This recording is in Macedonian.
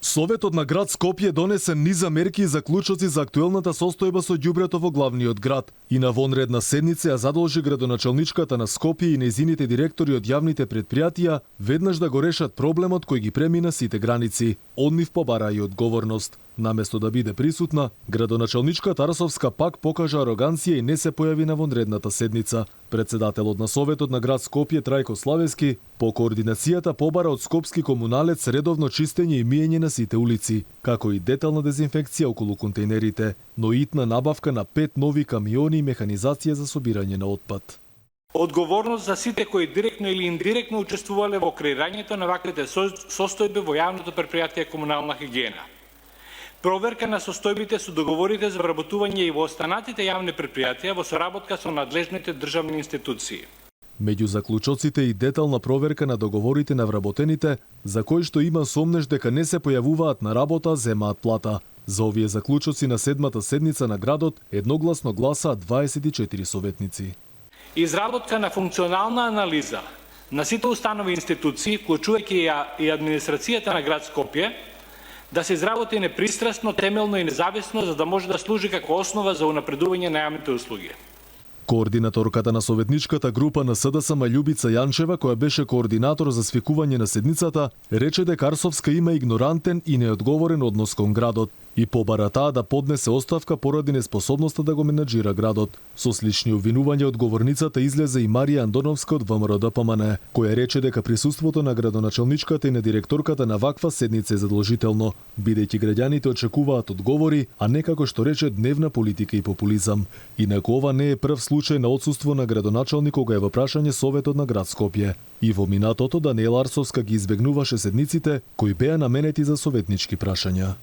Советот на град Скопје донесе низа мерки и заклучоци за актуелната состојба со ѓубрето во главниот град и на вонредна седница ја задолжи градоначалничката на Скопје и нејзините директори од јавните претпријатија веднаш да го решат проблемот кој ги премина сите граници. Од нив побара и одговорност. Наместо да биде присутна, градоначалничка Тарасовска пак покажа ароганција и не се појави на вонредната седница. Председателот на Советот на град Скопје Трајко Славевски по координацијата побара од скопски комуналец редовно чистење и миење на сите улици, како и детална дезинфекција околу контейнерите, но итна набавка на 5 нови камиони и механизација за собирање на отпад. Одговорност за сите кои директно или индиректно учествувале во креирањето на ваквите состојби во јавното претпријатие комунална хигиена. Проверка на состојбите со договорите за вработување и во останатите јавни претпријатија во соработка со надлежните државни институции. Меѓу заклучоците и детална проверка на договорите на вработените, за кои што има сомнеш дека не се појавуваат на работа, земаат плата. За овие заклучоци на седмата седница на градот едногласно гласаат 24 советници. Изработка на функционална анализа на сите установи институции, вклучувајќи и администрацијата на град Скопје, да се изработи непристрасно, темелно и независно, за да може да служи како основа за унапредување на јавните услуги. Координаторката на советничката група на СДСМ Љубица Јанчева, која беше координатор за свикување на седницата, рече дека Арсовска има игнорантен и неодговорен однос кон градот и побара таа да поднесе оставка поради неспособноста да го менаџира градот. Со слични обвинувања од говорницата излезе и Марија Андоновска од ВМРО-ДПМН, која рече дека присуството на градоначалничката и на директорката на ваква седница е задолжително, бидејќи граѓаните очекуваат одговори, а не како што рече дневна политика и популизам. Инаку ова не е прв случај на отсуство на градоначалник кога е во прашање Советот на град Скопје. И во минатото Даниела Арсовска ги избегнуваше седниците кои беа наменети за советнички прашања.